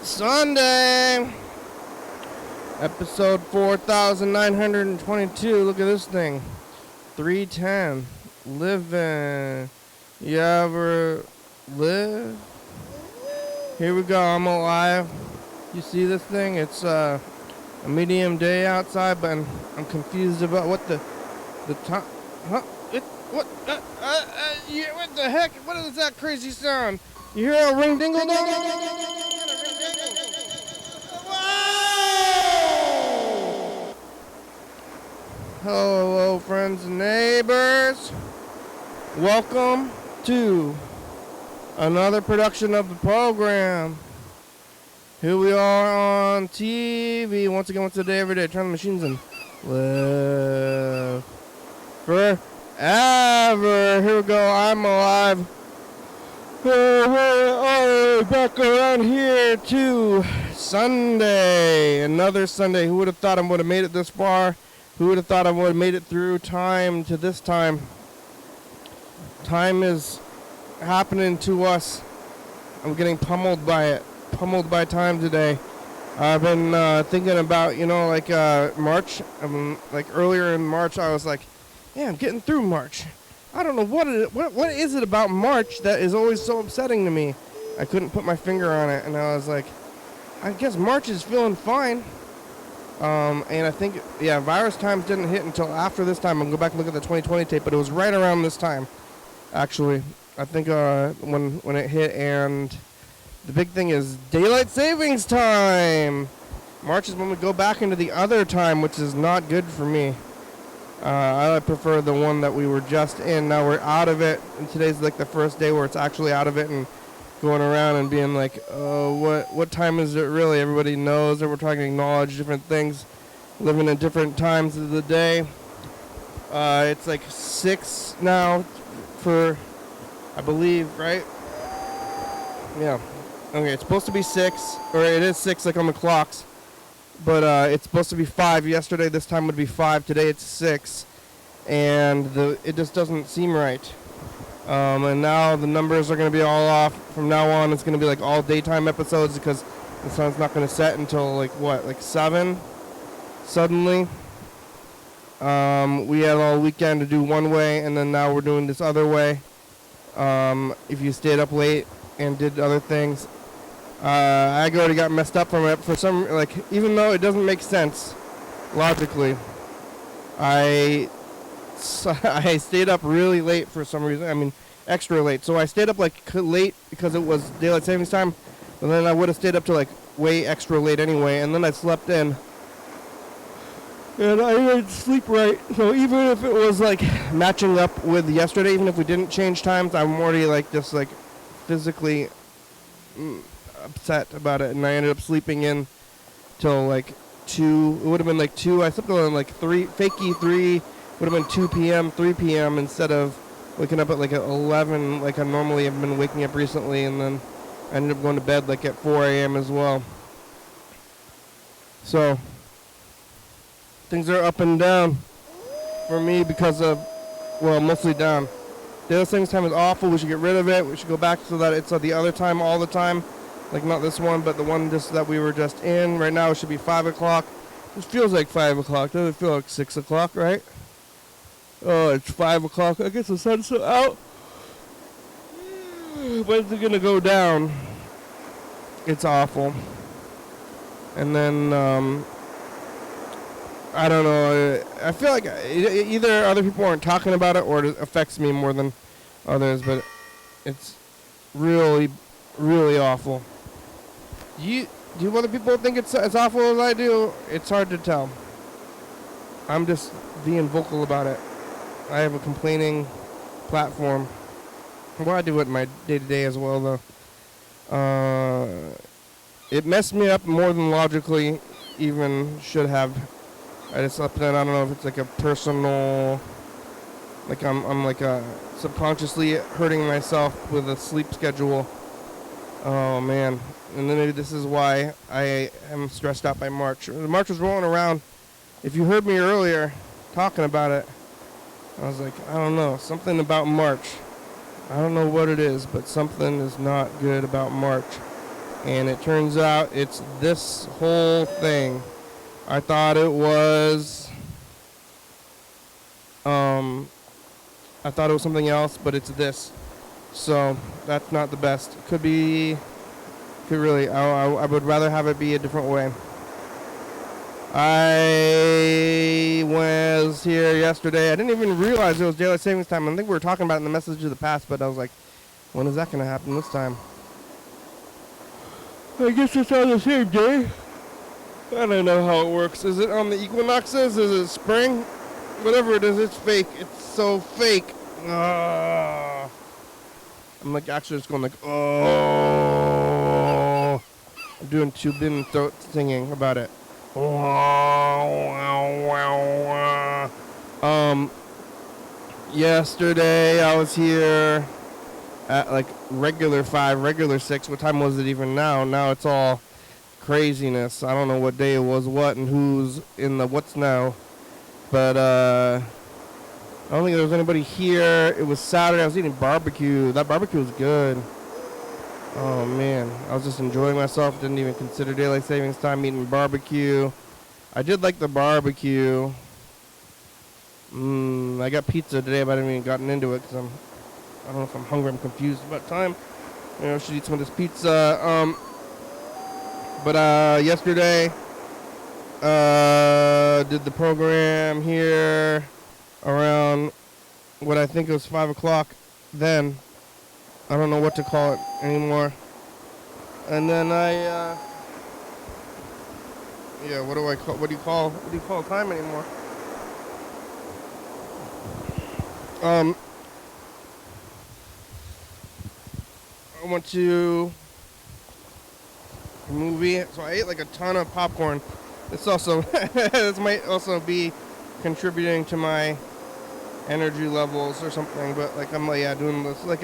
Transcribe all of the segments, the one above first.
Sunday, episode 4922. Look at this thing. 310. Living. You ever live? Here we go. I'm alive. You see this thing? It's a medium day outside, but I'm confused about what the time. Huh? What the heck? What is that crazy sound? You hear a ring dingle dong? Whoa! Hello, friends and neighbors. Welcome to another production of the program. Here we are on TV once again, once a day, every day. Turn the machines and live forever. Here we go. I'm alive. We're back around here to Sunday. Another Sunday. Who would have thought I would have made it this far? Who would have thought I would have made it through time to this time? Time is happening to us. I'm getting pummeled by it. Pummeled by time today. I've been thinking about, March. Earlier in March, I was like, yeah, I'm getting through March. I don't know what is it about March that is always so upsetting to me. I couldn't put my finger on it, and I was like, I guess March is feeling fine. And I think, virus times didn't hit until after this time. I'll go back and look at the 2020 tape, but it was right around this time, actually. I think when it hit, and the big thing is daylight savings time. March is when we go back into the other time, which is not good for me. I prefer the one that we were just in. Now we're out of it, and today's like the first day where it's actually out of it and going around and being like, oh, what time is it really? Everybody knows that we're trying to acknowledge different things, living in different times of the day. It's like 6 now for, I believe, right? Yeah. Okay, it's supposed to be 6, or it is 6 like on the clocks. But it's supposed to be 5 yesterday. This time would be 5. Today it's 6. And it just doesn't seem right. And now the numbers are going to be all off. From now on, it's going to be like all daytime episodes because the sun's not going to set until 7? Suddenly. We had all weekend to do one way, and then now we're doing this other way. If you stayed up late and did other things. I already got messed up from it for some, even though it doesn't make sense logically. I stayed up really late for some reason. I mean, extra late. So I stayed up late because it was daylight savings time, and then I would have stayed up to way extra late anyway, and then I slept in. And I didn't sleep right. So even if it was matching up with yesterday, even if we didn't change times, I'm already just physically upset about it, and I ended up sleeping in till 2. It would have been 2. I slept till 3, fakey 3. Would have been 2 p.m., 3 p.m. instead of waking up at 11 like I normally have been waking up recently, and then I ended up going to bed at 4 a.m. as well. So things are up and down for me because of, mostly down. The other things time is awful. We should get rid of it. We should go back so that it's the other time all the time. Not this one, but the one just that we were just in. Right now it should be 5 o'clock. It feels like 5 o'clock. Doesn't it feel like 6 o'clock, right? Oh, it's 5 o'clock. I guess the sun's still out. When's it going to go down? It's awful. And then, I don't know. I feel like either other people aren't talking about it or it affects me more than others, but it's really, really awful. Do other people think it's as awful as I do? It's hard to tell. I'm just being vocal about it. I have a complaining platform. Well, I do it in my day-to-day as well, though. It messed me up more than logically even should have. I just slept in. I don't know if it's a personal, I'm subconsciously hurting myself with a sleep schedule. Oh, man. And then maybe this is why I am stressed out by March. March was rolling around. If you heard me earlier talking about it, I was like, I don't know, something about March. I don't know what it is, but something is not good about March. And it turns out it's this whole thing. I thought it was something else, but it's this. So that's not the best. Could really. I would rather have it be a different way. I was here yesterday. I didn't even realize it was daylight savings time. I think we were talking about it in the message of the past, but I was like, when is that going to happen this time? I guess it's on the same day. I don't know how it works. Is it on the equinoxes? Is it spring? Whatever it is, it's fake. It's so fake. I'm like actually just going like, oh. I'm doing tubing throat singing about it. Yesterday I was here at like regular 5, regular 6. What time was it even now? Now it's all craziness. I don't know what day it was, what, and who's in the what's now. But I don't think there was anybody here. It was Saturday. I was eating barbecue. That barbecue was good. Oh man, I was just enjoying myself. Didn't even consider daylight savings time eating barbecue. I did like the barbecue. I got pizza today, but I haven't even gotten into it because I don't know if I'm hungry. I'm confused about time. I should eat some of this pizza. But yesterday, did the program here around what I think it was 5 o'clock then. I don't know what to call it anymore. And then what do you call time anymore? I went to a movie, so I ate like a ton of popcorn. This might also be contributing to my energy levels or something, but like I'm doing this like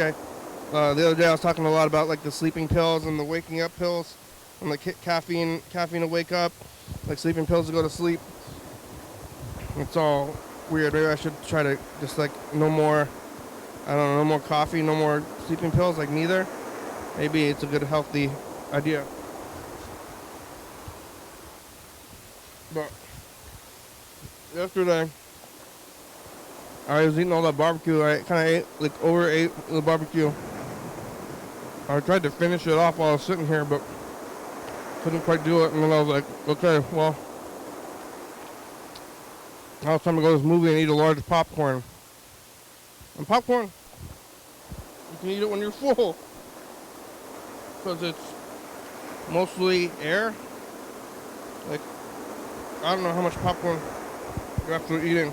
the other day I was talking a lot about like the sleeping pills and the waking up pills and the caffeine to wake up, like sleeping pills to go to sleep. It's all weird. Maybe I should try to just like no more coffee, no more sleeping pills, like neither. Maybe it's a good healthy idea. But yesterday I was eating all that barbecue. I kind of overate the barbecue. I tried to finish it off while I was sitting here, but couldn't quite do it. And then I was like, okay, well, now it's time to go to this movie and eat a large popcorn. And popcorn, you can eat it when you're full, because it's mostly air. Like, I don't know how much popcorn you're actually eating.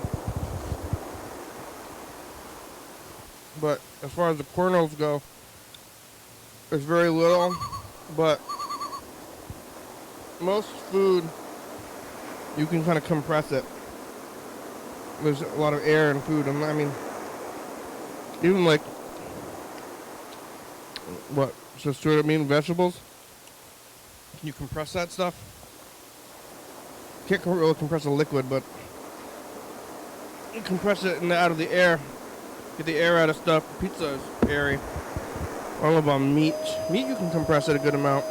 But as far as the kernels go, it's very little, but most food, you can kind of compress it. There's a lot of air in food. I mean, even like, just straight up meat and vegetables, can you compress that stuff? Can't really compress a liquid, but you compress it out of the air. Get the air out of stuff. Pizza is airy. I don't know about meat. Meat, you can compress it a good amount.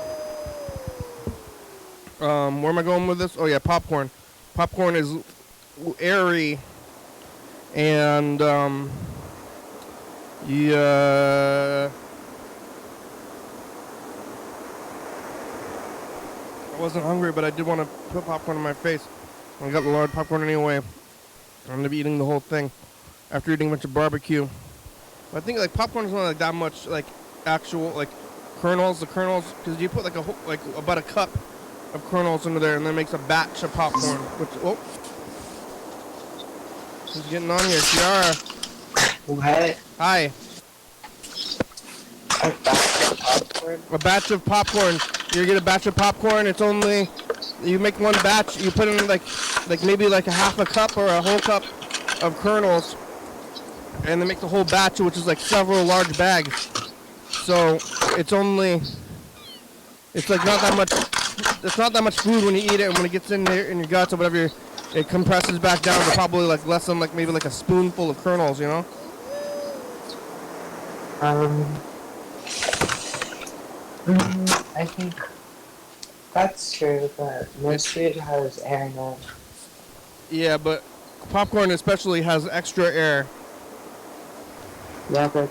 Where am I going with this? Oh yeah, popcorn. Popcorn is airy, and I wasn't hungry, but I did want to put popcorn in my face. I got the large popcorn anyway. I'm gonna be eating the whole thing after eating a bunch of barbecue. But I think like popcorn is not like that much like actual like kernels. The kernels, because you put like about a cup of kernels into there, and then it makes a batch of popcorn. Who's getting on here? Ciara. What? Hi. A batch of popcorn? A batch of popcorn. You get a batch of popcorn. It's only, you make one batch. You put in like maybe like a half a cup or a whole cup of kernels, and then make the whole batch, which is like several large bags. So it's like not that much. It's not that much food when you eat it, and when it gets in there in your guts or whatever, it compresses back down to probably like less than like maybe like a spoonful of kernels, you know? I think that's true, but mostly it has air in it. Yeah, but popcorn especially has extra air. Yeah, but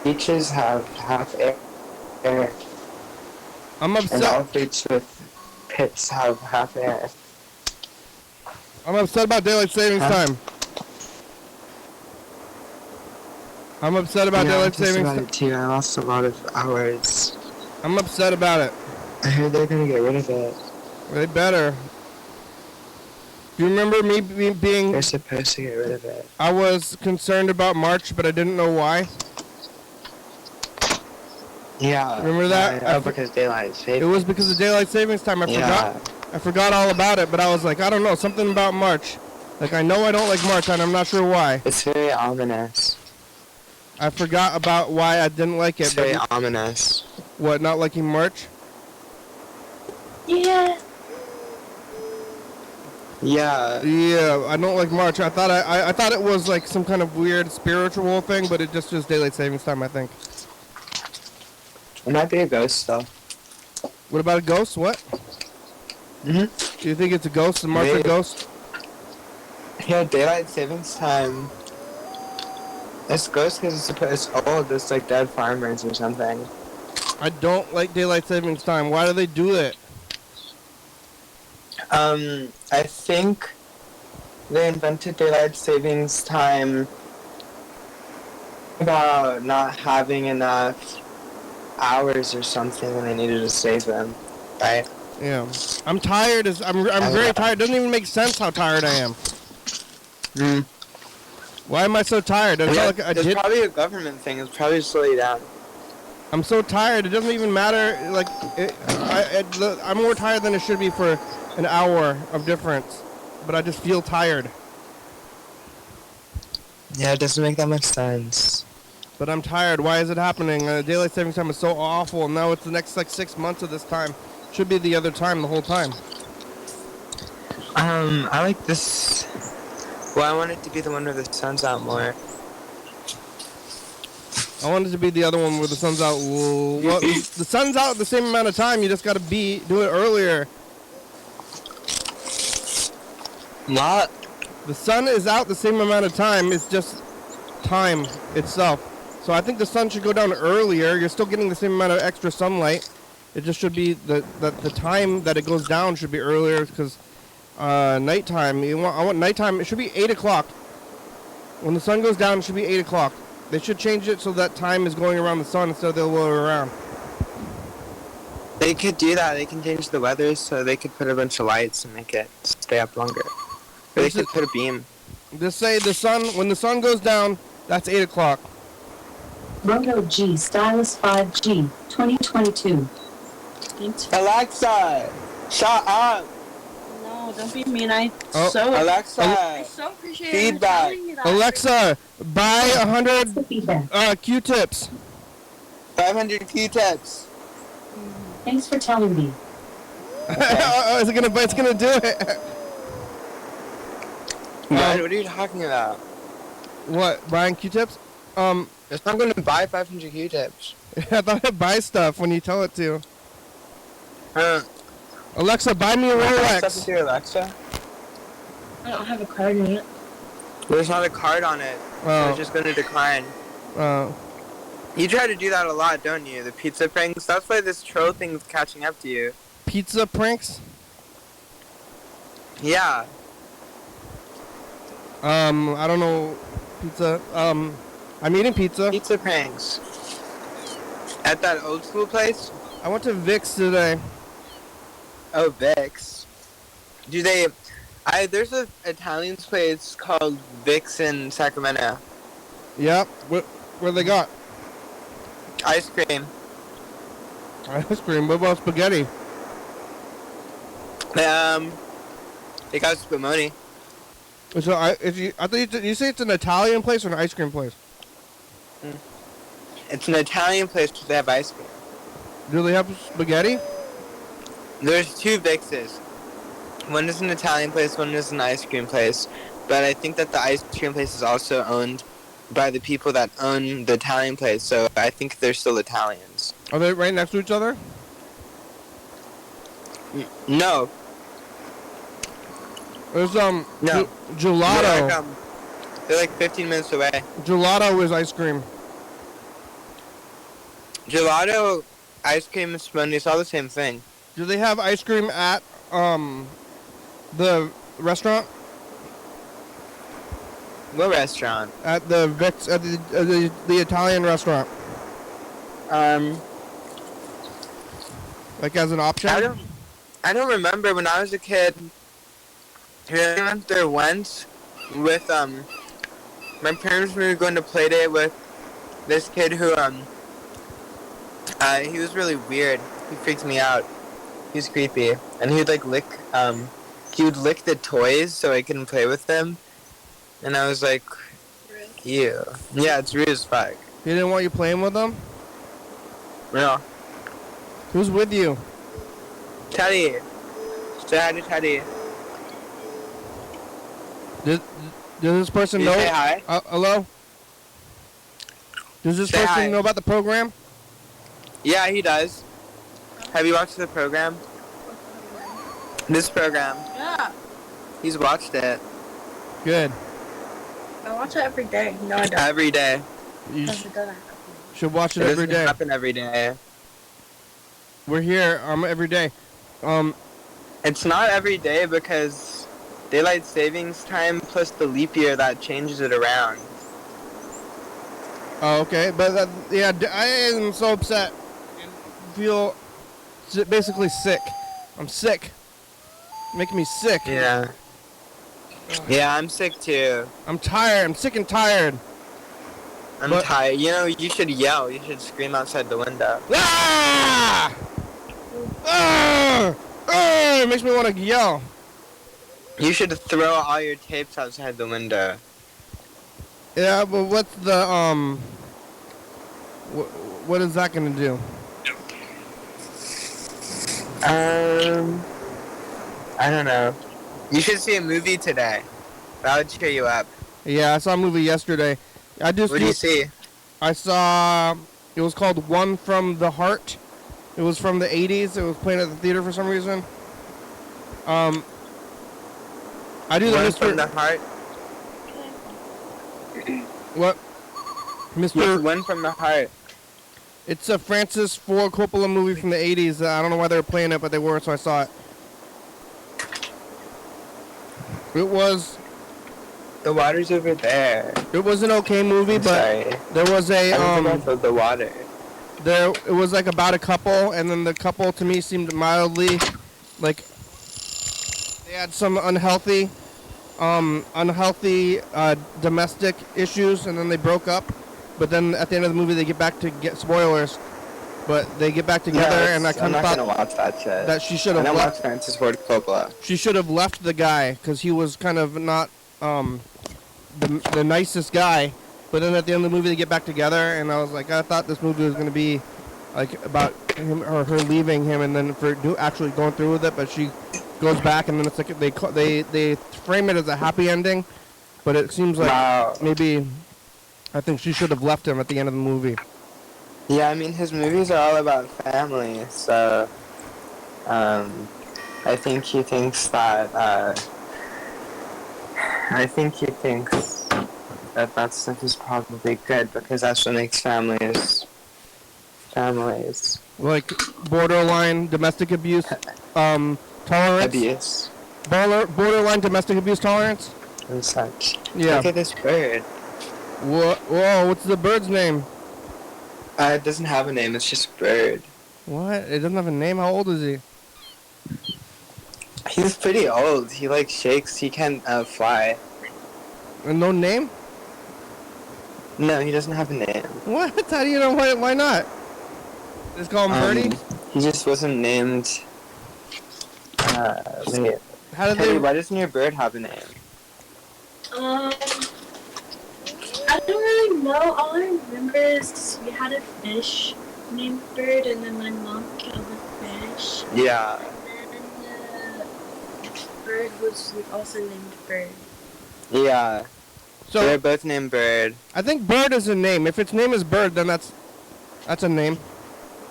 peaches have half air, I'm and all upset. fruits with pits have half air. I'm upset about daylight savings Huh? time. I'm upset about Yeah, I'm daylight pissed savings about time. it too. I lost a lot of hours. I'm upset about it. I heard they're gonna get rid of it. They better. Do you remember me being... They're supposed to get rid of it. I was concerned about March, but I didn't know why. Yeah. Remember that? Oh, because daylight savings. It was because of daylight savings time. I forgot all about it, but I was like, I don't know, something about March. Like, I know I don't like March, and I'm not sure why. It's very ominous. I forgot about why I didn't like it. It's very ominous. What, not liking March? Yeah. Yeah. Yeah, I don't like March. I thought it was like some kind of weird spiritual thing, but it just is daylight savings time, I think. It might be a ghost though. What about a ghost? What? Mhm. Do you think it's a ghost? March a Maybe. ghost? Yeah, daylight savings time. It's ghost because it's old. It's like dead farmers or something. I don't like daylight savings time. Why do they do it? I think they invented daylight savings time about not having enough hours or something, and they needed to save them, right? Yeah. I'm tired. I'm very tired. It doesn't even make sense how tired I am. Mm. Why am I so tired? It's Yeah, not like I it's did. probably a government thing. It's probably to slow you down. I'm so tired. It doesn't even matter. Like, I'm more tired than it should be for an hour of difference. But I just feel tired. Yeah, it doesn't make that much sense. But I'm tired. Why is it happening? Daylight savings time is so awful. And now it's the next like 6 months of this time. Should be the other time the whole time. I like this. Well, I want it to be the one where the sun's out more. I want it to be the other one where the sun's out. Well, the sun's out at the same amount of time. You just got to do it earlier. Not. The sun is out the same amount of time. It's just time itself. So I think the sun should go down earlier. You're still getting the same amount of extra sunlight. It just should be the time that it goes down should be earlier because nighttime. I want nighttime. It should be 8 o'clock. When the sun goes down, it should be 8 o'clock. They should change it so that time is going around the sun instead of the other way around. They could do that. They can change the weather so they could put a bunch of lights and make it stay up longer. Or they could put a beam. Just say when the sun goes down, that's 8 o'clock. Roto G Stylus 5G 2022. Thanks. Alexa, shut up. No, don't be mean. I Alexa, so appreciate feedback. telling me that. Alexa, buy 100 What's the feedback? Q-tips. 500 Q-tips. Thanks for telling me. It's gonna do it. What are you talking about? What? Buying Q-tips? It's not going to buy 500 Q-tips. I thought it buy stuff when you tell it to. Alexa, buy me a Stuff Rolex. with your Alexa? I don't have a card in it. There's not a card on it. So Oh. it's just going to decline. You try to do that a lot, don't you? The pizza pranks. That's why this troll thing's catching up to you. Pizza pranks? Yeah. I don't know. Pizza. I'm eating pizza. Pizza pranks. At that old school place? I went to Vic's today. Oh, Vic's. There's an Italian place called Vic's in Sacramento. Yep. What they got? Ice cream. Ice cream. What about spaghetti? They got spumoni. So I thought you say it's an Italian place or an ice cream place? It's an Italian place, but they have ice cream. Do they have spaghetti? There's two Vic's. One is an Italian place, one is an ice cream place. But I think that the ice cream place is also owned by the people that own the Italian place, so I think they're still Italians. Are they right next to each other? No, There's no. gelato. They're like 15 minutes away. Gelato is ice cream. Gelato, ice cream, and spaghetti, it's all the same thing. Do they have ice cream at the restaurant? What restaurant? At the the Italian restaurant, like as an option? I don't remember when I was a kid. We went there once with my parents were going to play date with this kid who he was really weird. He freaked me out. He was creepy, and he would like lick the toys so I couldn't play with them, and I was like, ew. Yeah, it's rude as fuck. He didn't want you playing with them? No. Who's with you? Teddy. Say hi to Teddy. Does this person Can know? you say hi? Hello? Does this Say person hi. know about the program? Yeah, he does. Have you watched the program? This program. Yeah. He's watched it. Good. I watch it every day. No, I don't. Every day. You Because it doesn't. should watch it It every doesn't day. happen every day. We're here every day. It's not every day because daylight savings time plus the leap year that changes it around. Oh, okay. But yeah, I am so upset. I feel basically sick. I'm sick. Making me sick. Yeah. Yeah, I'm sick too. I'm tired. I'm sick and tired. I'm But- tired. You know, you should yell. You should scream outside the window. Ah! Ah! Ah! It makes me want to yell. You should throw all your tapes outside the window. Yeah, but what's the what is that gonna do? I don't know. You should see a movie today. That would cheer you up. Yeah, I saw a movie yesterday. What do you see? I saw. It was called One from the Heart. It was from the 80s. It was playing at the theater for some reason. I do the One Mr. from the heart. What? Mr. One from the heart. It's a Francis Ford Coppola movie from the 80s. I don't know why they were playing it, but they were, so I saw it. It was The water's over there. It was an okay movie, I'm but sorry. there was a I don't think I filled the water. there it was like about a couple, and then the couple to me seemed mildly like they had some unhealthy domestic issues, and then they broke up. But then at the end of the movie, they get back to spoilers, but they get back together, and I I'm kind of not gonna thought watch that shit. that she should I have don't left. watch Francis Ford Coppola. She should have left the guy because he was kind of not the nicest guy. But then at the end of the movie, they get back together, and I was like, I thought this movie was gonna be like about him or her leaving him, and then for actually going through with it. But she goes back, and then it's like they frame it as a happy ending, but it seems like Wow. maybe I think she should have left him at the end of the movie. Yeah, I mean, his movies are all about family, so, I think he thinks that, that stuff is probably good, because that's what makes families. Like borderline domestic abuse tolerance. Abuse Borderline domestic abuse tolerance. and such. Yeah. Look at this bird. Whoa, what's the bird's name? It doesn't have a name, it's just a bird. What? It doesn't have a name? How old is he? He's pretty old. He, like, shakes. He can't, fly. And no name? No, he doesn't have a name. What? How do you know why not? Just call him Birdie? He just wasn't named. Wait. How did Teddy, they... why doesn't your bird have a name? I don't really know. All I remember is we had a fish named Bird, and then my mom killed the fish. Yeah. And then the bird was also named Bird. Yeah. So they're both named Bird. I think Bird is a name. If its name is Bird, then that's a name.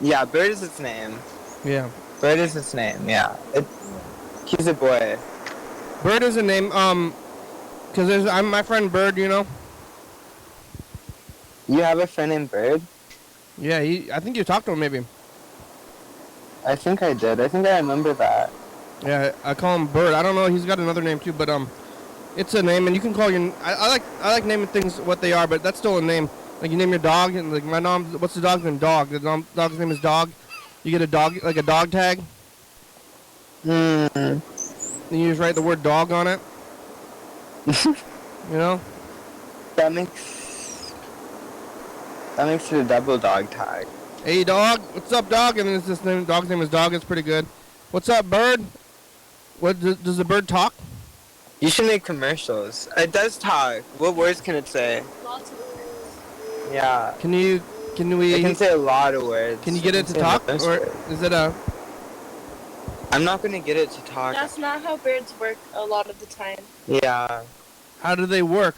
Yeah, Bird is its name. Yeah. Bird is its name. Yeah. He's a boy. Bird is a name. Cause I'm my friend Bird. You know. You have a friend named Bird? Yeah. I think you talked to him maybe. I think I did. I think I remember that. Yeah. I call him Bird. I don't know. He's got another name too, but it's a name, and you can call your. I like naming things what they are, but that's still a name. Like you name your dog, and like my mom. What's the dog's name? Dog. The dog's name is Dog. You get a dog, like a dog tag. Hmm. And you just write the word dog on it. You know? That makes it a double dog tag. Hey dog, what's up dog? And then it's this name, dog's name is Dog. It's pretty good. What's up bird? What does the bird talk? You should make commercials. It does talk. What words can it say? Lots of words. Yeah. Can we? It can say a lot of words. Can you get it to talk, or is it a? I'm not gonna get it to talk. That's not how birds work a lot of the time. Yeah. How do they work?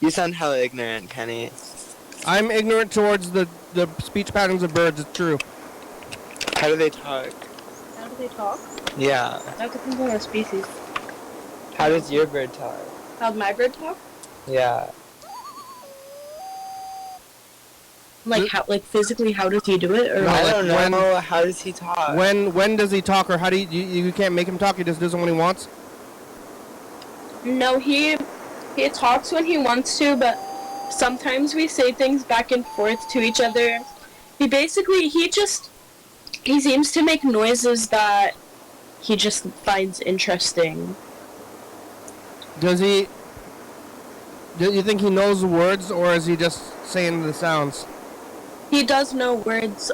You sound hella ignorant, Kenny. I'm ignorant towards the speech patterns of birds. It's true. How do they talk? How do they talk? Yeah. That depends on the species. How does your bird talk? How'd my bird talk? Yeah. Like physically, how does he do it? Or No, I like don't know. How does he talk? When does he talk, or how do you can't make him talk? He just does it when he wants. No, he talks when he wants to, but sometimes we say things back and forth to each other. He seems to make noises that he just finds interesting. Does he? Do you think he knows the words, or is he just saying the sounds? He does know words,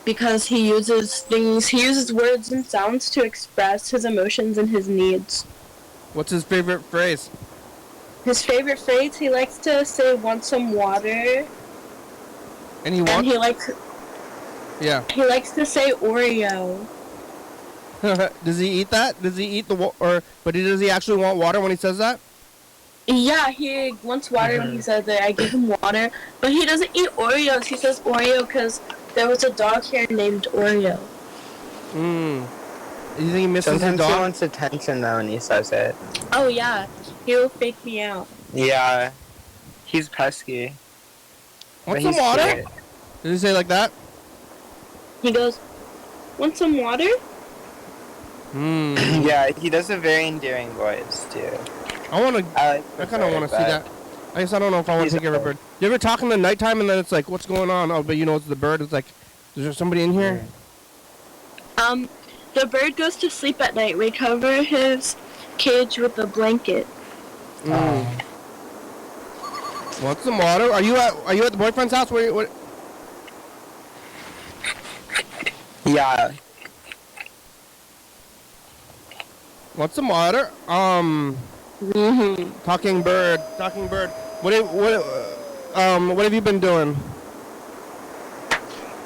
because he uses words and sounds to express his emotions and his needs. What's his favorite phrase? His favorite phrase, he likes to say, "Want some water?" And he And wants. he likes to say Oreo. Does he eat that? Does he eat does he actually want water when he says that? Yeah, he wants water when he says that. I give him water, but he doesn't eat Oreos. He says Oreo because there was a dog here named Oreo. Do you think he misses Sometimes the he dog? wants attention though when he says it. Oh yeah, he'll fake me out. Yeah. He's pesky. Want but some he's water? cute. Does he say like that? He goes, "Want some water?" Yeah, he does a very endearing voice too. I kind of want to see but- that. I guess I don't know if I want to He's take care of a bird. You ever talk in the nighttime and then it's like, what's going on? Oh, but you know it's the bird. It's like, is there somebody in here? The bird goes to sleep at night. We cover his cage with a blanket. Want some water? Are you at the boyfriend's house? What? Yeah. Want some water? Talking bird. What have you been doing?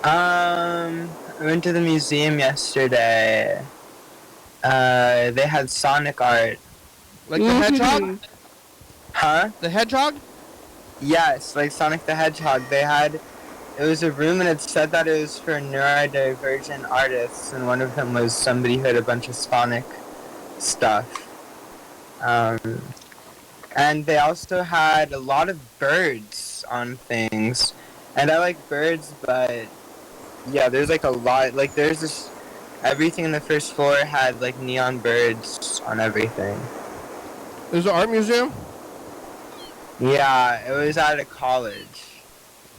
I went to the museum yesterday. They had Sonic art. Like the hedgehog? Huh? The hedgehog? Yes, like Sonic the Hedgehog. It was a room and it said that it was for neurodivergent artists, and one of them was somebody who had a bunch of Sonic stuff. And they also had a lot of birds on things. And I like birds, but yeah, there's like a lot, like there's this, everything in the first floor had like neon birds on everything. There's an art museum? Yeah, it was at a college.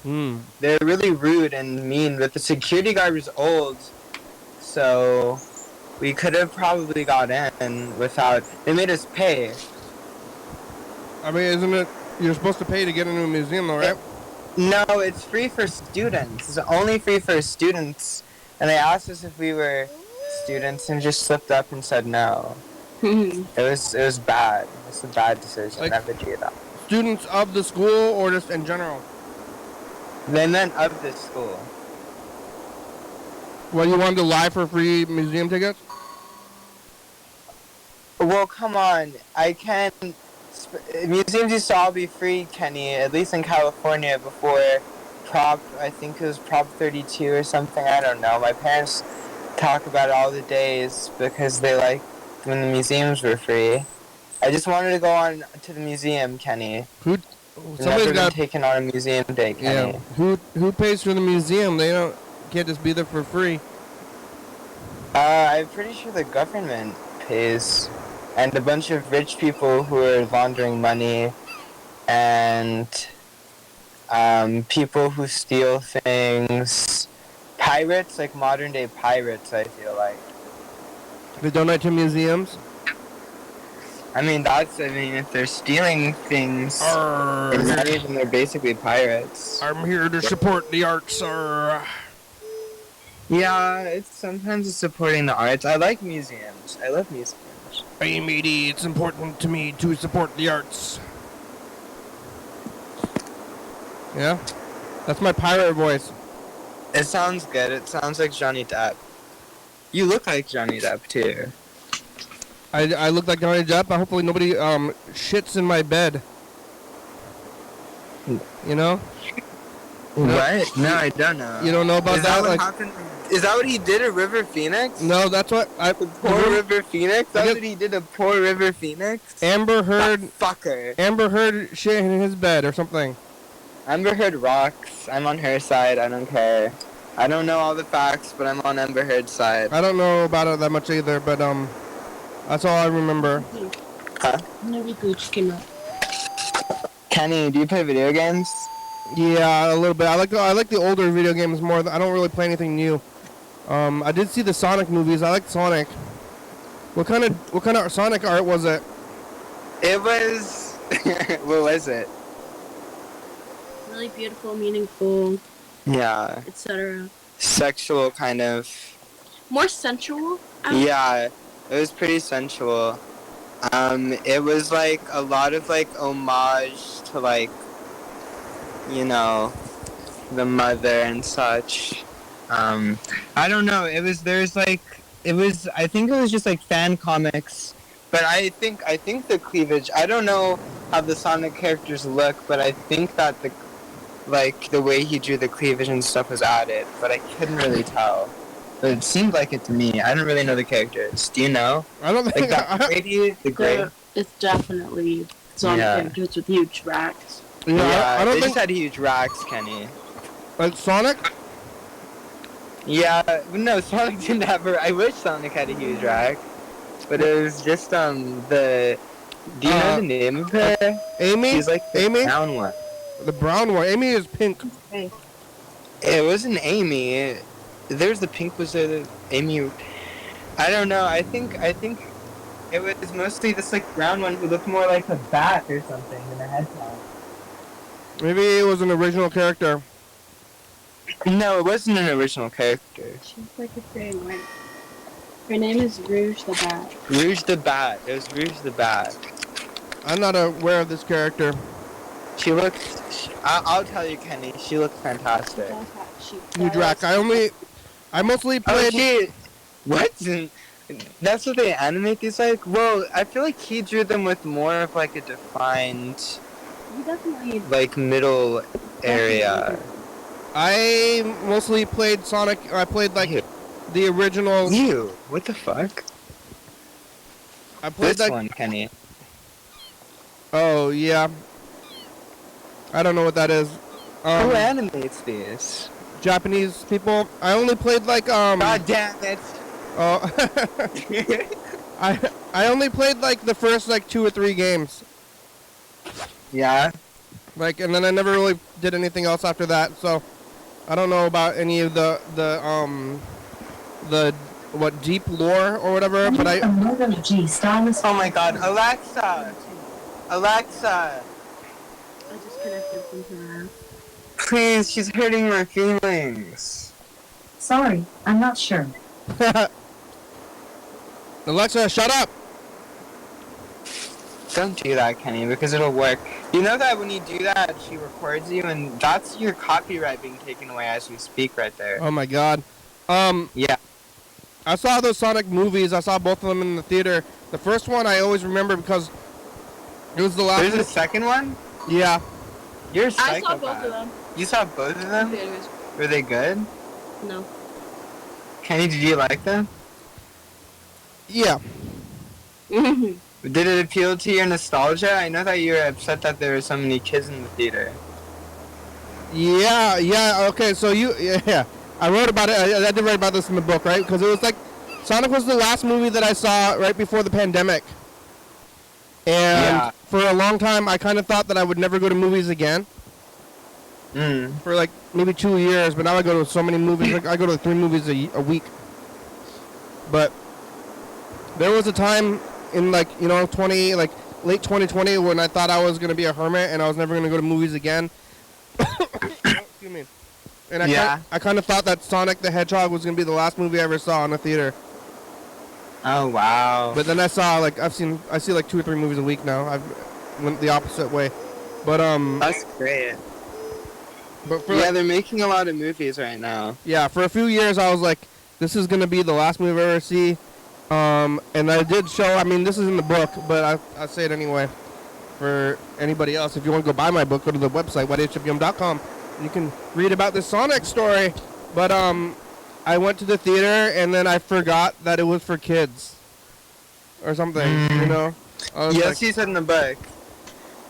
They're really rude and mean, but the security guard was old, so we could have probably got in without, they made us pay. I mean, isn't it, you're supposed to pay to get into a museum though, right? No, it's free for students. It's only free for students. And they asked us if we were students and just slipped up and said no. It was bad. It's a bad decision. Like- Never do that. Students of the school or just in general? They meant of this school. Well, you wanted to lie for free museum tickets? Well, come on. I can't museums used to all be free, Kenny, at least in California before I think it was Prop 32 or something, I don't know. My parents talk about it all the days because they like when the museums were free. I just wanted to go on to the museum, Kenny. Somebody's got taken on a museum day, Kenny. Yeah. Who pays for the museum? They can't just be there for free. I'm pretty sure the government pays, and a bunch of rich people who are laundering money, and people who steal things, pirates, like modern day pirates. I feel like They donate to museums. if they're stealing things, it's not even, they're basically pirates. I'm here to support the arts, sir. Yeah, sometimes it's supporting the arts. I like museums. I love museums. Hey, matey, it's important to me to support the arts. Yeah? That's my pirate voice. It sounds good. It sounds like Johnny Depp. You look like Johnny Depp, too. I look like Johnny Depp. Hopefully nobody shits in my bed. You know? What? No, I don't know. You don't know about that? What happened? Is that what he did at River Phoenix? No, that's what Poor River Phoenix? That's what he did to poor River Phoenix? Amber Heard. That fucker. Amber Heard shit in his bed or something. Amber Heard rocks. I'm on her side. I don't care. I don't know all the facts, but I'm on Amber Heard's side. I don't know about it that much either, but that's all I remember. Huh? Kenny, do you play video games? Yeah, a little bit. I like the older video games more. I don't really play anything new. I did see the Sonic movies. I like Sonic. What kind of Sonic art was it? It was what was it? Really beautiful, meaningful, Yeah. etc. Sexual kind of. More sensual. Yeah, it was pretty sensual. It was like a lot of like homage to like, you know, the mother and such. I don't know. I think it was just like fan comics, but I think the cleavage. I don't know how the Sonic characters look, but I think that the way he drew the cleavage and stuff was added, but I couldn't really tell. But it seemed like it to me. I don't really know the characters. Do you know? I don't think that Grady, the Grey. It's definitely Sonic characters with huge racks. Yeah, I don't they think just had huge racks, Kenny. like Sonic. Yeah, no, Sonic didn't have I wish Sonic had a huge rack, but it was just Do you know the name of her? Amy. She's like the Amy. brown one. The brown one. Amy is pink. It wasn't Amy. There's the pink. Was there the Amy? I don't know. I think it was mostly this like brown one who looked more like a bat or something than a hedgehog. Maybe it was an original character. No, it wasn't an original character. She's like a gray and white. Her name is Rouge the Bat. Rouge the Bat. It was Rouge the Bat. I'm not aware of this character. She looks. I'll tell you, Kenny. She looks fantastic. Huge rack. I mostly played. Oh, what? That's what they animate these like? Well, I feel like he drew them with more of like a defined, like middle area. I mostly played Sonic. I played like the original. You? What the fuck? I played this one, Kenny. Oh yeah. I don't know what that is. Who animates these? Japanese people. I only played like God damn it! Oh. I only played like the first like 2 or 3 games. Yeah. Like, and then I never really did anything else after that. So I don't know about any of the what deep lore or whatever. But I. Oh my God, Alexa! Alexa! I just connected from her. Please, she's hurting my feelings. Sorry, I'm not sure. Alexa, shut up! Don't do that, Kenny, because it'll work. You know that when you do that, she records you, and that's your copyright being taken away as we speak right there. Oh my God. Yeah. I saw those Sonic movies. I saw both of them in the theater. The first one I always remember because It was the last. There's a second one? Yeah. You're a I saw psychopath. both of them. You saw both of them? Theaters. Were they good? No. Kenny, did you like them? Yeah. Did it appeal to your nostalgia? I know that you were upset that there were so many kids in the theater. Yeah. Okay, so yeah. I wrote about it. I did write about this in the book, right? Because it was like Sonic was the last movie that I saw right before the pandemic. And for a long time, I kind of thought that I would never go to movies again. For like maybe 2 years, but now I go to so many movies. Like I go to 3 movies a week. But there was a time in late 2020 when I thought I was gonna be a hermit and I was never gonna go to movies again. Excuse me. And I kind of thought that Sonic the Hedgehog was gonna be the last movie I ever saw in a theater. Oh wow! But then I saw I see like 2 or 3 movies a week now. I've went the opposite way. But that's great. But for they're making a lot of movies right now. Yeah, for a few years I was like, this is gonna be the last movie I ever see. And I did show. I mean, this is in the book, but I say it anyway. For anybody else, if you want to go buy my book, go to the website YDHWM.com. You can read about this Sonic story. But I went to the theater and then I forgot that it was for kids or something. You know? Yes, you said in the book.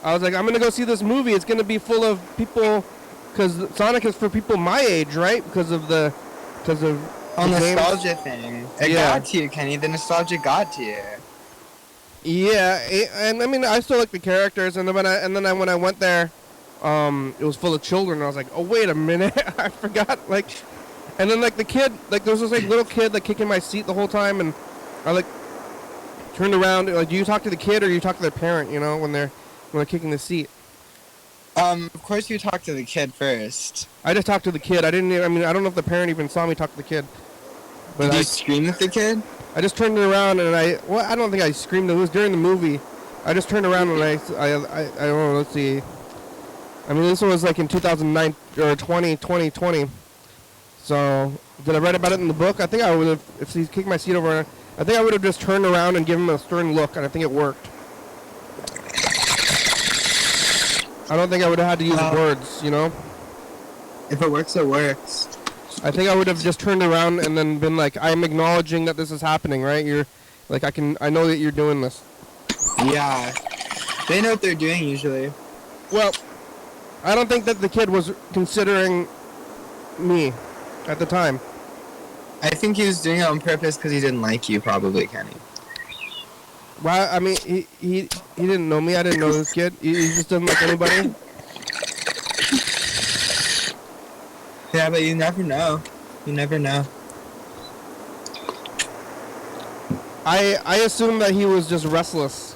I was like, I'm gonna go see this movie. It's gonna be full of people, because Sonic is for people my age, right? Because of the nostalgia thing. It got to you, Kenny. The nostalgia got to you. Yeah, and I mean, I still like the characters, and then when I went there, it was full of children. And I was like, oh wait a minute, I forgot. And then the kid, there was this little kid kicking my seat the whole time, and I turned around. Do you talk to the kid or you talk to their parent? You know, when they're kicking the seat. Of course you talk to the kid first. I just talked to the kid. I don't know if the parent even saw me talk to the kid. But Did you scream at the kid? I just turned around and I don't think I screamed. It was during the movie. I just turned around and I don't know, let's see. I mean, this was in 2009 or 2020. So, did I write about it in the book? I think I would have, if he kicked my seat over, I think I would have just turned around and given him a stern look, and I think it worked. I don't think I would have had to use words, you know? If it works, it works. I think I would have just turned around and then been like, I'm acknowledging that this is happening, right? I know that you're doing this. Yeah. They know what they're doing usually. Well, I don't think that the kid was considering me at the time. I think he was doing it on purpose because he didn't like you, probably, Kenny. Well, I mean, he didn't know me. I didn't know this kid. He just doesn't like anybody. Yeah, but you never know. You never know. I assume that he was just restless.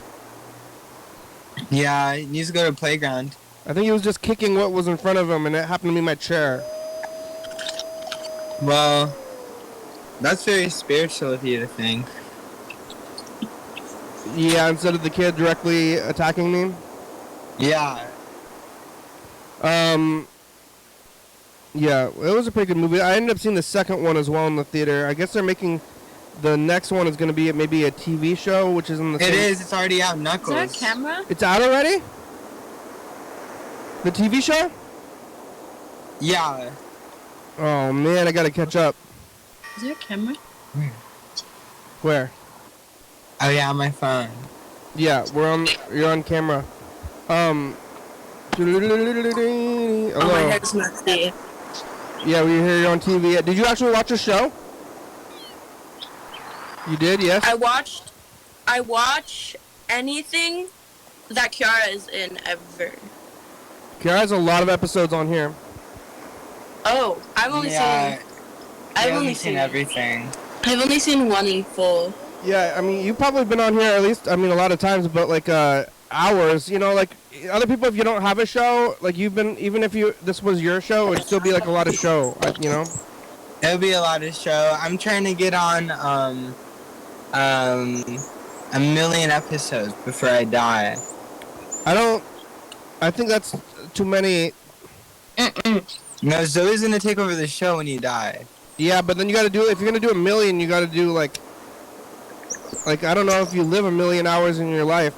Yeah, he needs to go to the playground. I think he was just kicking what was in front of him, and it happened to be my chair. Well, that's very spiritual of you to think. Yeah, instead of the kid directly attacking me. Yeah. Yeah, it was a pretty good movie. I ended up seeing the second one as well in the theater. I guess they're making the next one is going to be maybe a TV show, which is in the. It is. It's already out. Knuckles. Is there a camera? It's out already. The TV show? Yeah. Oh man, I gotta catch up. Is there a camera? Where? Oh yeah, on my phone. Yeah, you're on camera. Hello. Oh, my head's not there. Yeah, we hear you on TV. Did you actually watch the show? You did, yes? I watch anything that Kiara is in ever. Kiara has a lot of episodes on here. Oh, I've only seen everything. I've only seen one in full. Yeah, I mean, you've probably been on here at least, a lot of times, but hours, other people, if you don't have a show, even if this was your show, it'd still be a lot of show, It'll be a lot of show. I'm trying to get on, 1 million episodes before I die. I think that's too many. No, Zoe's gonna take over the show when you die. Yeah, but then you gotta do, if you're gonna do 1 million, you gotta do I don't know if you live 1 million hours in your life.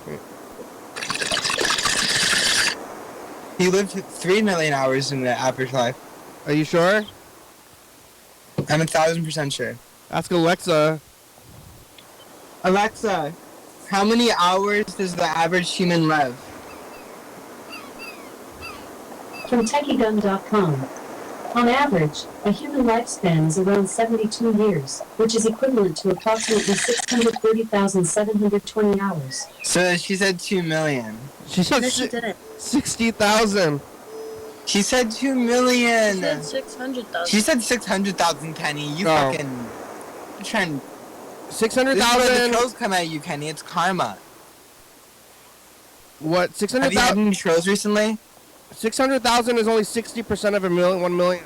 He lived 3 million hours in the average life. Are you sure? I'm 1,000% sure. Ask Alexa. Alexa, how many hours does the average human live? From TechieGun.com. On average, a human lifespan is around 72 years, which is equivalent to approximately 630,720 hours. So she said 2 million. She said No, she didn't. 60,000. She said 2 million. She said 600,000. She said 600,000, Kenny. You Oh. fucking... You're trying... This is where the 600,000. trolls come at you, Kenny. It's karma. What? Have you had 600,000? any trolls recently? 600,000 is only 60% of 1 million.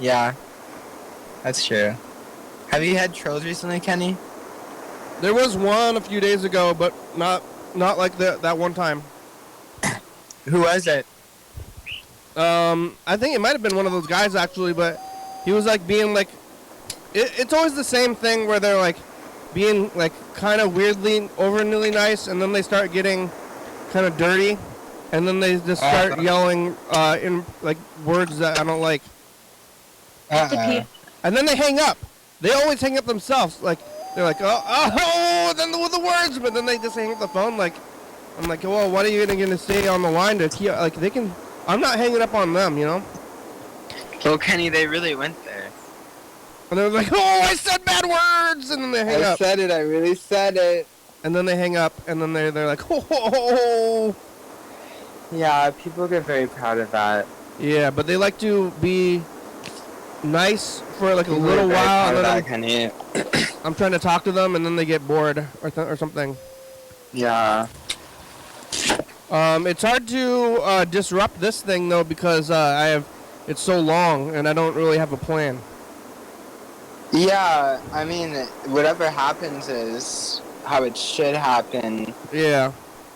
Yeah. That's true. Have you had trolls recently, Kenny? There was one a few days ago, but not like that one time. Who was it? I think it might have been one of those guys actually, but he was like being like, it's always the same thing where they're like being like kind of weirdly overly nice, and then they start getting kind of dirty, and then they just start yelling in like words that I don't like, and then they hang up. They always hang up themselves. Like they're like, then with the words, but then they just hang up the phone. Like I'm like, well, what are you gonna stay on the line to keep? Like they can. I'm not hanging up on them, you know. Well, Kenny, they really went there. And they're like, oh, I said bad words, and then they hang up. I said it. I really said it. And then they hang up, and then they're like, oh. Yeah, people get very proud of that. Yeah, but they like to be nice for like a People little are very while, proud and of then that, Kenny. I'm trying to talk to them, and then they get bored or something. Yeah. It's hard to disrupt this thing though because it's so long, and I don't really have a plan. Yeah, I mean, whatever happens is how it should happen. Yeah.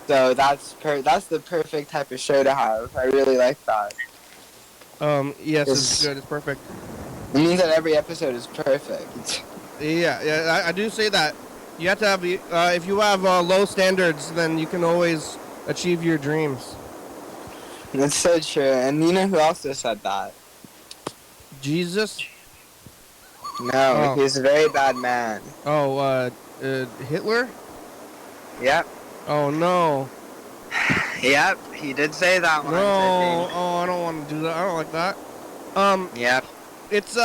So that's the perfect type of show to have. I really like that. Yes, it's good. It's perfect. It means that every episode is perfect. Yeah, I do say that. You have to have, if you have low standards, then you can always achieve your dreams. That's so true. And you know who also said that? Jesus? No, he's a very bad man. Oh, Hitler? Yep. Oh, no. Yep, he did say that once, No, I don't want to do that. I don't like that. Yep. It's,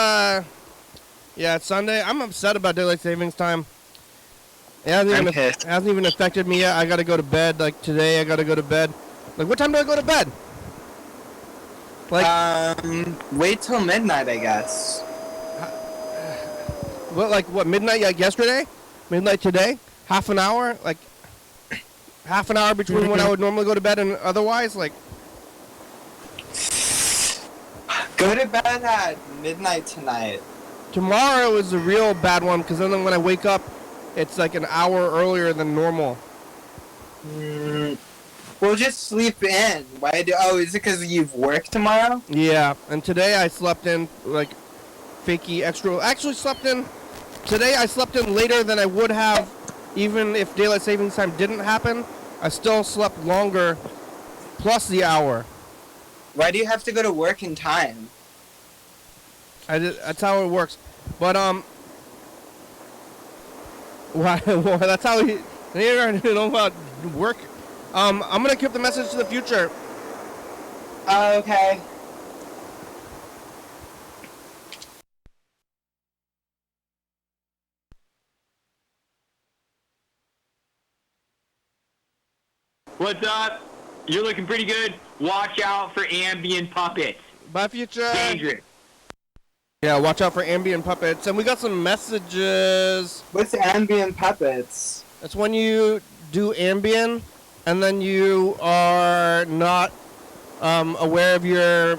it's Sunday. I'm upset about daylight savings time. It hasn't even affected me yet. I gotta go to bed. Like, today I gotta go to bed. Like, what time do I go to bed? Like, wait till midnight, I guess. What, midnight like yesterday? Midnight today? Half an hour? Like, half an hour between when I would normally go to bed and otherwise? Like, go to bed at midnight tonight. tomorrow is a real bad one, because then when I wake up, it's like an hour earlier than normal. Well, just sleep in. Is it because you've worked tomorrow? Yeah, and today I slept in, like, fakey extra. Actually today I slept in later than I would have, even if daylight savings time didn't happen. I still slept longer, plus the hour. Why do you have to go to work in time? That's how it works. But, why, well, that's how you don't know about work. I'm gonna keep the message to the future. Okay. What's up? You're looking pretty good. Watch out for ambient puppets. Bye, future. Dangerous. Yeah, watch out for ambient puppets. And we got some messages. What's ambient puppets? That's when you do ambient, and then you are not aware of your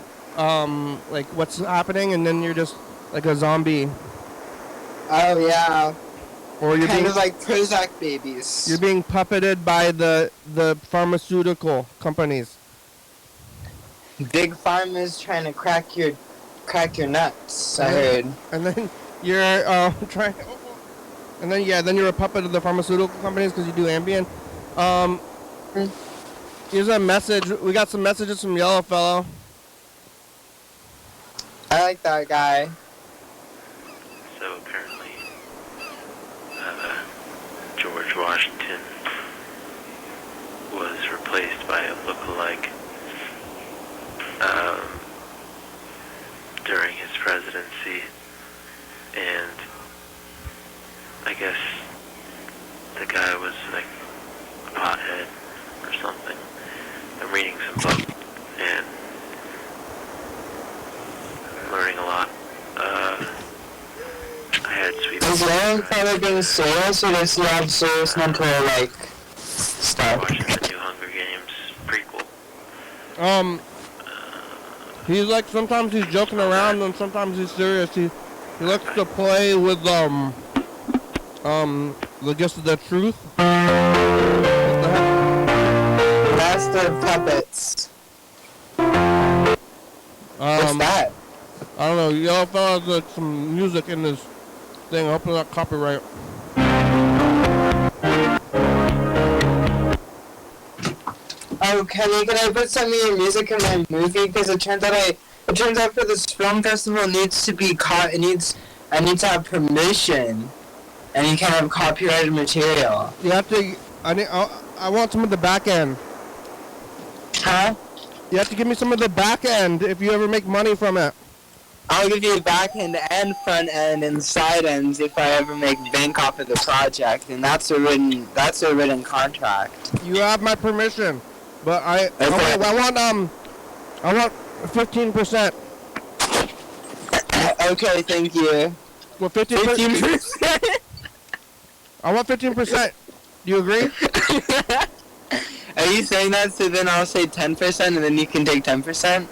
like what's happening, and then you're just like a zombie. Oh yeah. Or you're kind of like Prozac babies. You're being puppeted by the pharmaceutical companies. Big pharma's trying to crack your nuts. I heard. And then you're trying. And then you're a puppet of the pharmaceutical companies because you do ambient. Here's a message. We got some messages from Yellow Fellow. I like that guy. So apparently, George Washington was replaced by a lookalike during his presidency, and I guess the guy was like a pothead or something. I'm reading some book and learning a lot. I had sweet. Is Aaron kind of being serious, or does he have serious mental, like, stuff? Watching the new Hunger Games prequel. He's like, sometimes he's joking around and sometimes he's serious. He likes to play with, the guess the truth. What the heck? Master of Puppets. What's that? I don't know. Yellow Fella has like some music in this thing. I hope it's not copyright. Oh, Kenny, can I put some of your music in my movie? Because it turns out for this film festival I need to have permission, and you can't have copyrighted material. You have to. I want some of the back end. Huh? You have to give me some of the back end if you ever make money from it. I'll give you back end and front end and side ends if I ever make bank off of the project, and that's a written contract. You have my permission, but I want 15%. Okay, thank you. Well, 15%. I want 15%. Do you agree? Are you saying that so then I'll say 10% and then you can take 10%?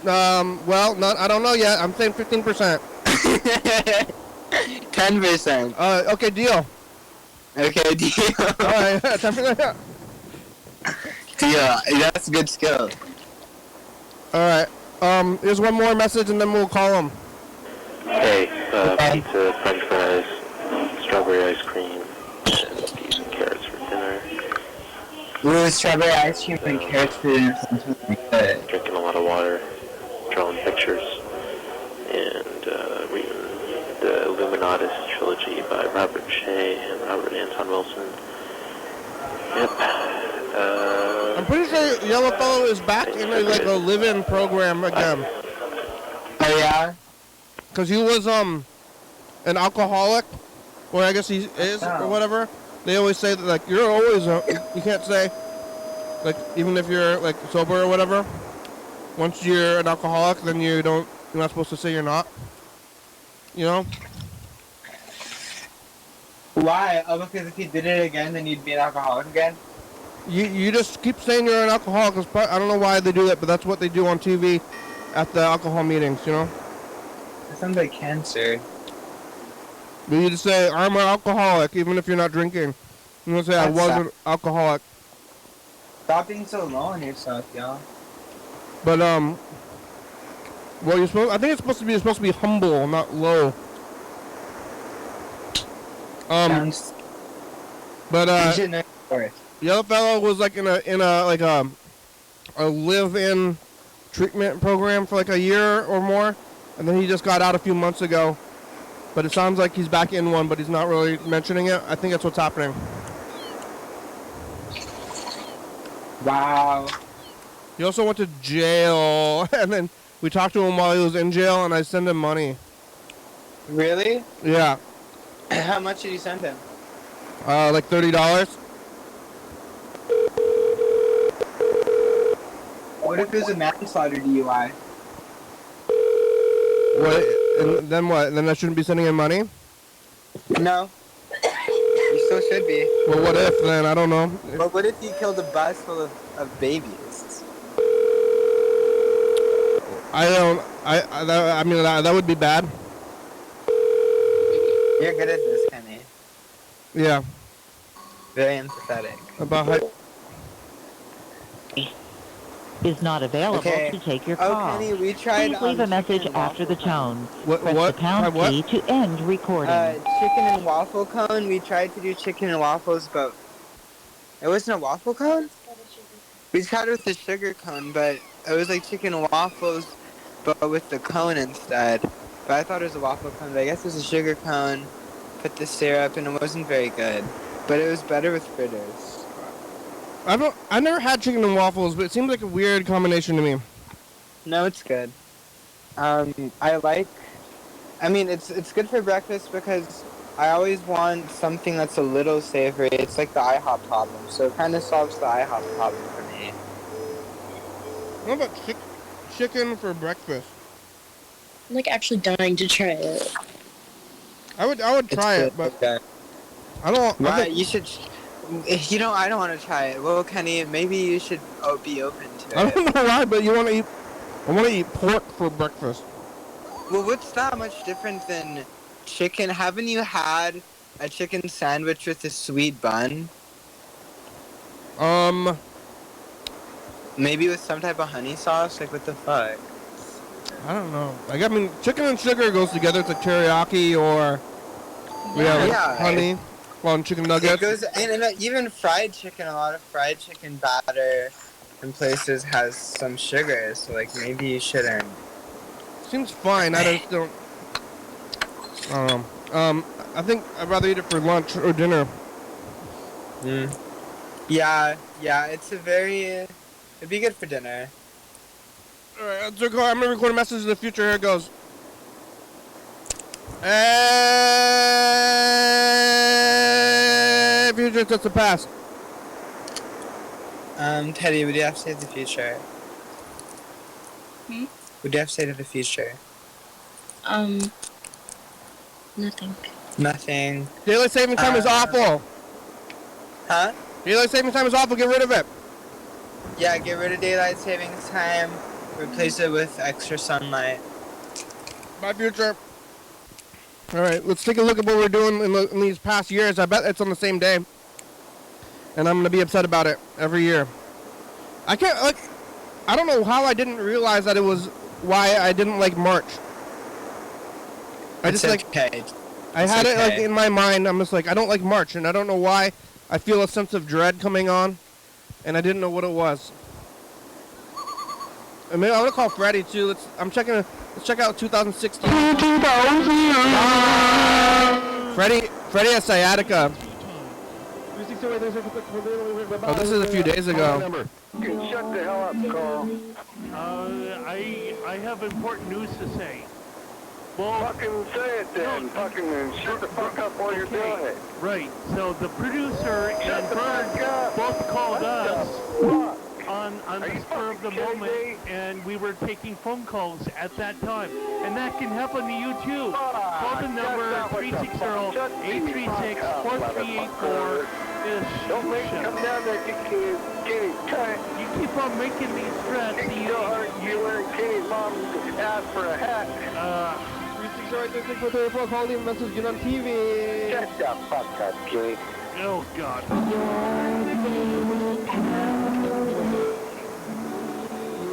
Well, I don't know yet. I'm saying 15%. 10%. Okay, deal. Okay, deal. Alright, 10%. Deal. That's a good skill. Alright. Here's one more message and then we'll call him. Hey, pizza, french fries, strawberry ice cream, and peas and carrots for dinner. Ooh, strawberry ice cream and carrots for dinner sounds really good. Drinking a lot of water, drawing pictures, and reading the Illuminatus trilogy by Robert Shea and Robert Anton Wilson. Yep. I'm pretty sure Yellow Fellow is back in a live-in program again. Oh yeah? Cause he was an alcoholic, or I guess he is or whatever. They always say that like you're always you can't say like even if you're like sober or whatever. Once you're an alcoholic, then you're not supposed to say you're not. You know? Why? Oh, because if you did it again, then you'd be an alcoholic again? You just keep saying you're an alcoholic. Cause I don't know why they do that, but that's what they do on TV at the alcohol meetings. You know? That sounds like cancer. But you just say I'm an alcoholic, even if you're not drinking. You don't say I was an alcoholic. Stop being so low on yourself, y'all. But well, I think it's supposed to be humble, not low. But you should know for it. Yellow Fellow was like in a live-in treatment program for like a year or more, and then he just got out a few months ago. But it sounds like he's back in one, but he's not really mentioning it. I think that's what's happening. Wow. He also went to jail, and then we talked to him while he was in jail, and I sent him money. Really? Yeah. How much did you send him? Like $30. What if it was a manslaughter DUI? What? And then what? Then I shouldn't be sending him money? No. You still should be. Well, what if then? I don't know. But what if you killed a bus full of babies? I mean, that would be bad. You're good at this, Kenny. Yeah. Very empathetic. About how... Is not available Okay. to take your Oh, call. Kenny, we tried Please leave a message chicken after the tone. What? Press the pound What? key to end recording. Chicken and waffle cone. We tried to do chicken and waffles, but it wasn't a waffle cone? We tried it with the sugar cone, but it was like chicken and waffles, but with the cone instead. But I thought it was a waffle cone, but I guess it was a sugar cone. Put the syrup, and it wasn't very good. But it was better with fritters. I never had chicken and waffles, but it seems like a weird combination to me. No, it's good. I mean, it's good for breakfast because I always want something that's a little savory. It's like the IHOP problem, so it kind of solves the IHOP problem for me. What about chicken for breakfast? I'm like actually dying to try it. I would try it, but okay. I don't. Why? You should. You know, I don't want to try it. Well, Kenny, maybe you should be open to it. I don't know why, but you want to eat. I want to eat pork for breakfast. Well, what's that much different than chicken? Haven't you had a chicken sandwich with a sweet bun? Maybe with some type of honey sauce? Like, what the fuck? I don't know. Like, I mean, chicken and sugar goes together. It's like teriyaki or honey on chicken nuggets. It goes, and even fried chicken, a lot of fried chicken batter in places has some sugar, so like maybe you shouldn't. Seems fine. I just don't. I don't know. I think I'd rather eat it for lunch or dinner. Yeah, it'd be good for dinner. Alright, I'm gonna record a message to the future. Here it goes. Hey, future, that's the past. Teddy, what do you have to say to the future? What do you have to say to the future? Nothing. Nothing. Daylight saving time is awful. Huh? Daylight saving time is awful. Get rid of it. Yeah, get rid of daylight savings time. Replace it with extra sunlight. My future. Alright, let's take a look at what we're doing in these past years. I bet it's on the same day. And I'm going to be upset about it every year. I don't know how I didn't realize that it was why I didn't like March. I had it like in my mind. I'm just like, I don't like March, and I don't know why. I feel a sense of dread coming on, and I didn't know what it was. I mean, I'm gonna call Freddie too. Let's check out 2016. Freddie has sciatica. Oh, this is a few days ago. Shut the hell up, Carl. I have important news to say. Well, fucking say it then. Fucking shut the fuck up while you're doing it. Right. So the producer and Bird both called us on the spur of the moment, and we were taking phone calls at that time. And that can happen to you too. Call the number 360-836-4384. Don't make it come down there, Kenny. You keep on making these threats. You wearing Kenny's mom's ass for a hat. 360-836-4384. Call, leave a message, get on TV. Shut the fuck up, Kenny. Oh, God.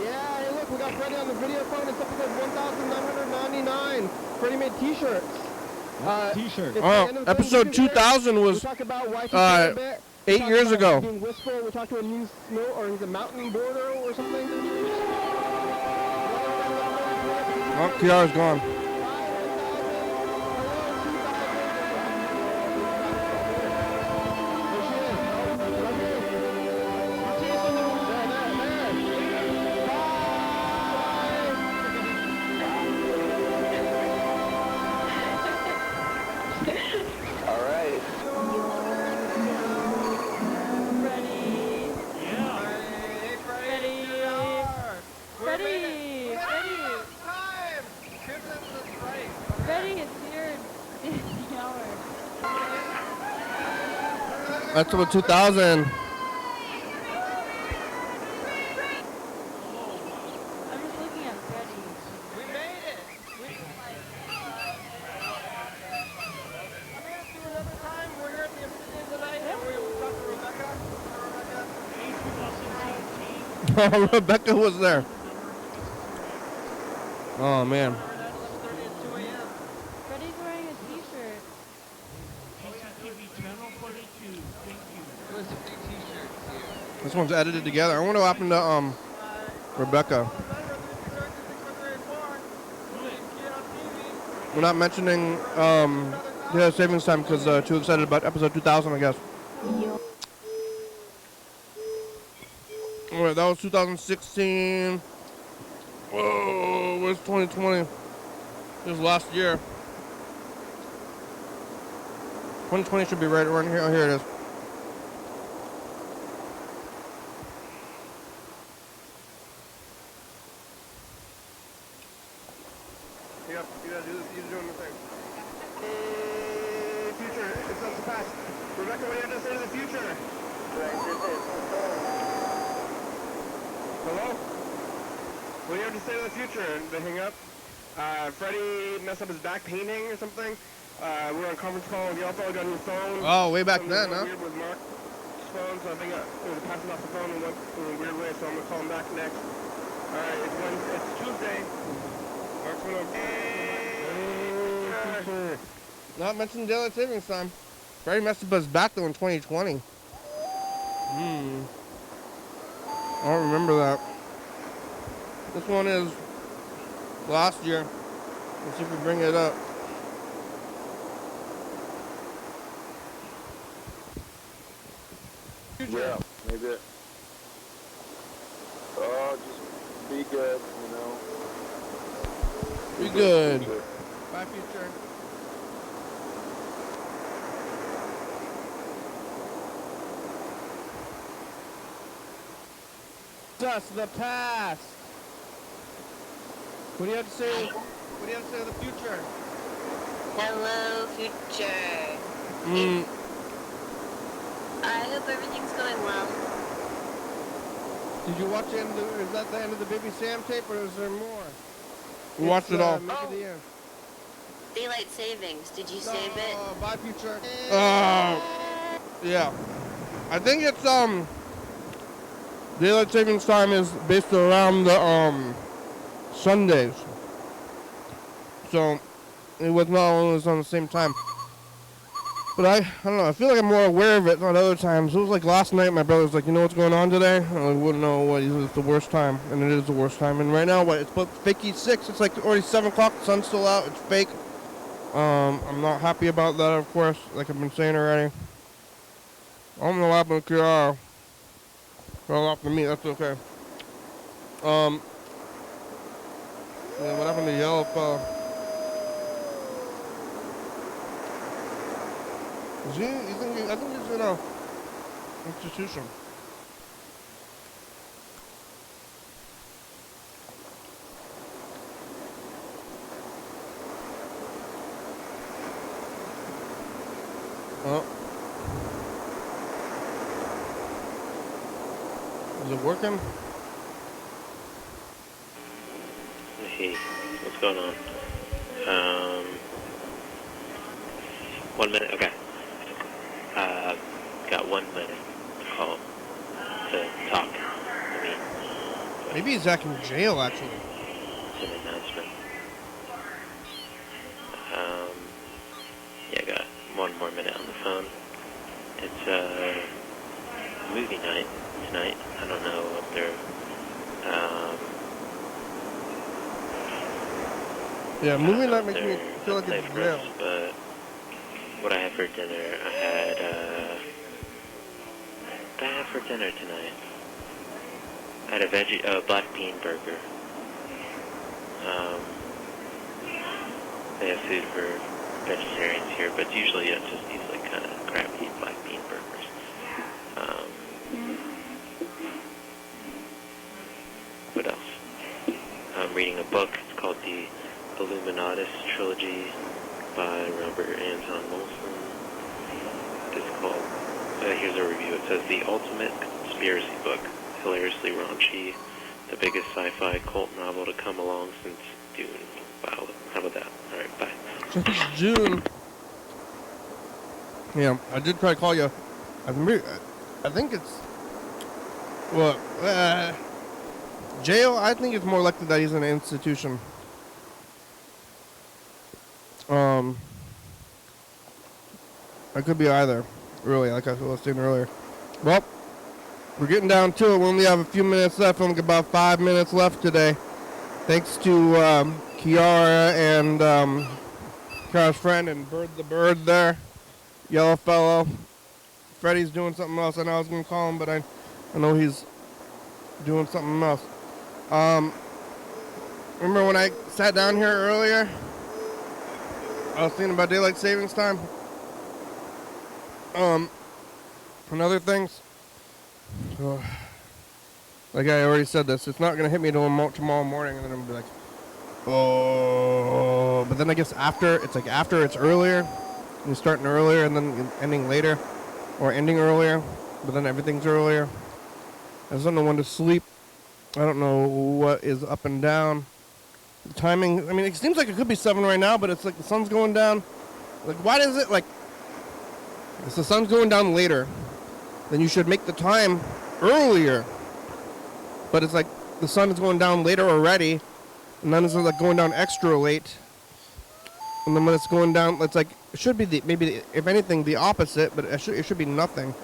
Yeah, hey, look, we got Freddie on the video phone. It's episode 1999. Freddie made t-shirts. T-shirt. Oh, episode 2000 was 8 years ago. We talked to a new snow, or he's a mountain boarder or something. Oh, Kiara's gone. That's about 2000. I'm just looking at Freddie. We made it! We made it through another time. We're here at the Obsidian tonight, and we talked to Rebecca. Oh, Rebecca was there. Oh, man. Freddie's wearing a t-shirt. PCTV channel 42. Thank you. There's 3 t-shirts here. This one's edited together. I wonder what happened to Rebecca. We're not mentioning yeah, savings time because too excited about episode 2000, I guess. Alright, that was 2016. Whoa, where's 2020? This was last year. 2020 should be right around here. Oh, here it is. Yep, you gotta do this. You're doing the thing. Future, it's not the past. Rebecca, what do you have to say to the future? Hello? What do you have to say to the future? They hang up. Freddie messed up his back painting or something. We were on a conference call and y'all probably got a new phone. Oh, way back then, huh? Weird with Mark's phone, so I think it was passing off the phone in a weird way, so I'm gonna call him back next. Alright, it's Tuesday. Mark's gonna. Not mentioning daylight savings time. Freddie messed up his back though in 2020. I don't remember that. This one is last year. Let's see if we bring it up. Yeah, maybe. Oh, just be good, you know. Be good. Bye, future. Just the past. What do you have to say? What do you have to say to the future? Hello, future. I hope everything's going well. Did you watch the end of the, is that the end of the Baby Sam tape or is there more? We watched it all. Make it the end. Daylight savings. Did you save it? Bye, future. Yeah. I think it's daylight savings time is based around the Sundays. So it was not always on the same time. But I don't know, I feel like I'm more aware of it than other times. It was like last night my brother was like, you know what's going on today? And I wouldn't know what, it's the worst time. And it is the worst time. And right now, what, it's about fakey 6. It's like already 7 o'clock, the sun's still out, it's fake. I'm not happy about that, of course, like I've been saying already. I don't know what happened to Kiara. Fell off the meat, that's okay. Yeah, what happened to Yellow Fella? Is he, I think he's in a institution. Oh. Is it working? Hey, what's going on? 1 minute, okay. Got 1 minute to call to talk to me. Maybe he's back in jail, actually. It's an announcement. Yeah, I got 1 more minute on the phone. It's movie night tonight. I don't know what they're yeah, movie night makes me feel like it's jail. But what I had for dinner, I had for dinner tonight? I had a black bean burger. They have food for vegetarians here, but usually it's just these like kind of crappy black bean burgers. What else? I'm reading a book. It's called The Illuminatus Trilogy by Robert Anton Wilson. It's called, here's a review. It says, The Ultimate Conspiracy Book. Hilariously raunchy. The biggest sci-fi cult novel to come along since Dune. Wow, how about that? Alright, bye. Since June. Yeah, I did try to call you. I think it's... What? Jail? I think it's more likely that he's in an institution. I could be either, really, like I was saying earlier. Well, we're getting down to it. We only have a few minutes left. Only about 5 minutes left today. Thanks to Kiara and Kiara's friend and Bird the Bird there. Yellow fellow. Freddie's doing something else. I know I was going to call him, but I know he's doing something else. Remember when I sat down here earlier? I was thinking about daylight savings time. And other things. Like I already said this, it's not going to hit me till tomorrow morning, and then I'm going to be like, oh. But then I guess after it's earlier, you're starting earlier and then ending later, or ending earlier, but then everything's earlier. I just don't know when to sleep. I don't know what is up and down. The timing, I mean, it seems like it could be 7 right now, but it's like the sun's going down. Like, why does it, like, if the sun's going down later, then you should make the time earlier. But it's like the sun is going down later already, and then it's like going down extra late. And then when it's going down, it's like, it should be if anything, the opposite, but it should be nothing.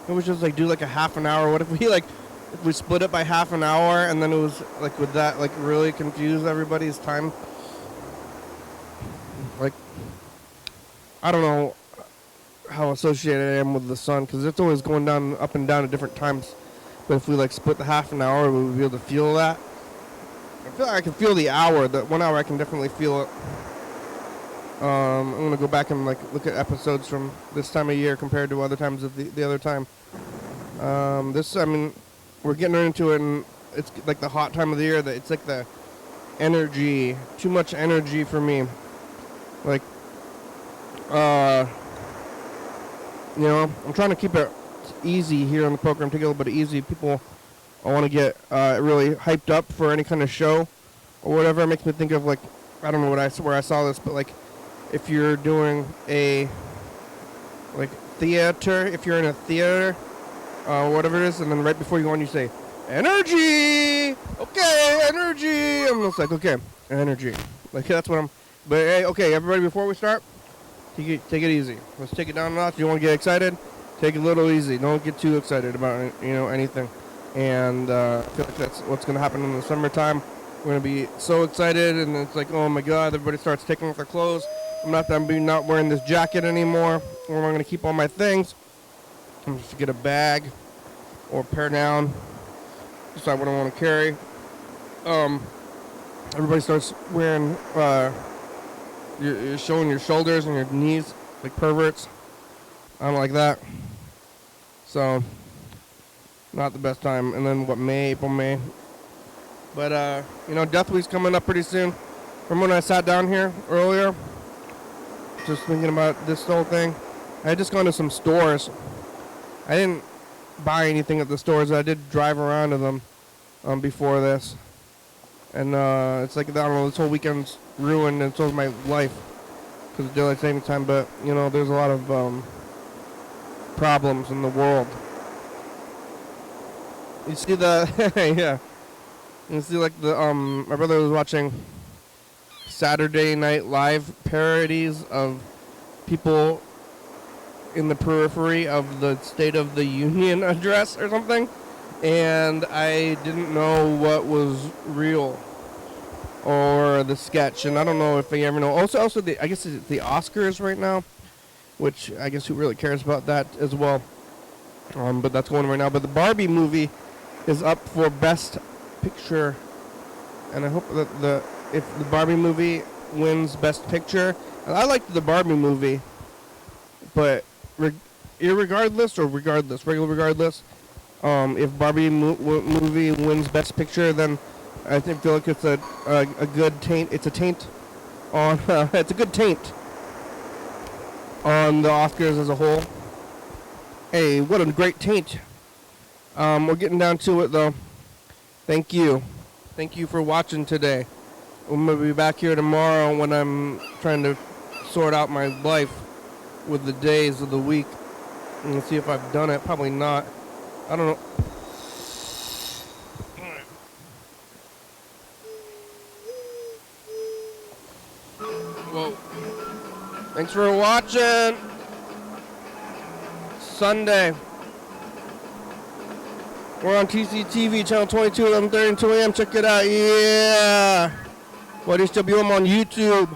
It was just like do like a half an hour. What if we split it by half an hour, and then it was like, would that like really confuse everybody's time? Like, I don't know how associated I am with the sun, because it's always going down, up and down at different times. But if we like split the half an hour, we would be able to feel that. I feel like I can feel the hour. The 1 hour I can definitely feel it. I'm gonna go back and like look at episodes from this time of year compared to other times of the other time. I mean, we're getting into it, and it's like the hot time of the year. That it's like the energy, too much energy for me. Like, you know, I'm trying to keep it easy here on the program. Take it a little bit easy. People, I want to get really hyped up for any kind of show or whatever. It makes me think of like, I don't know where I saw this, but like, if you're doing a like theater, if you're in a theater, whatever it is, and then right before you go on, you say energy. Okay, energy. I'm just like, okay, energy. Like that's what I'm. But hey, okay, everybody, before we start, take it easy. Let's take it down a notch. You want to get excited? Take it a little easy. Don't get too excited about anything. And I feel like that's what's going to happen in the summertime. We're going to be so excited, and it's like, oh my God, everybody starts taking off their clothes. I'm not wearing this jacket anymore. Or I'm going to keep all my things. I'm just going to get a bag or pare down. Decide what I want to carry. Everybody starts wearing, you're showing your shoulders and your knees like perverts. I don't like that. So, not the best time. And then April, May. But, Death Week's coming up pretty soon. From when I sat down here earlier, just thinking about this whole thing, I had just gone to some stores. I didn't buy anything at the stores. I did drive around to them before this. And it's like, I don't know, this whole weekend's ruined, and so is my life because of daylight saving time. But, there's a lot of problems in the world. You see the, yeah. You see, like, my brother was watching Saturday Night Live parodies of people in the periphery of the State of the Union address or something, and I didn't know what was real or the sketch, and I don't know if I ever know. Also, I guess it's the Oscars right now, which I guess who really cares about that as well. But that's going right now. But the Barbie movie is up for Best Picture, and I hope that if the Barbie movie wins Best Picture, and I liked the Barbie movie, but regardless, if Barbie movie wins Best Picture, then I feel like it's a good taint. It's a taint on it's a good taint on the Oscars as a whole. Hey, what a great taint. We're getting down to it though. Thank you for watching today. I'm gonna be back here tomorrow when I'm trying to sort out my life with the days of the week and see if I've done it. Probably not. I don't know. Well, thanks for watching. Sunday. We're on TCTV, channel 22, 11:30 and 2 a.m. Check it out. Yeah. YDHWM on YouTube.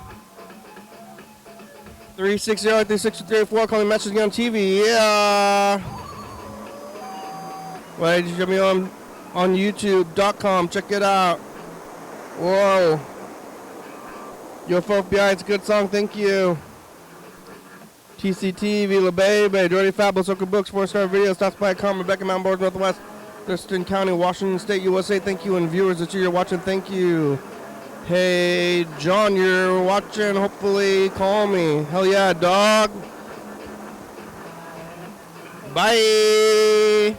360-363-4. Calling matches on TV. Yeah. YDHWM on YouTube.com. Check it out. Whoa. UFO FBI, it's a good song. Thank you. TCTV, La Baby, Dirty Fabulous, Oka Books, 4-star video, stops by Carmen, Beckham, Mountain Boards, Northwest, Thurston County, Washington State, USA. Thank you, and viewers that you're watching, thank you. Hey, John, you're watching. Hopefully, call me. Hell yeah, dog. Bye.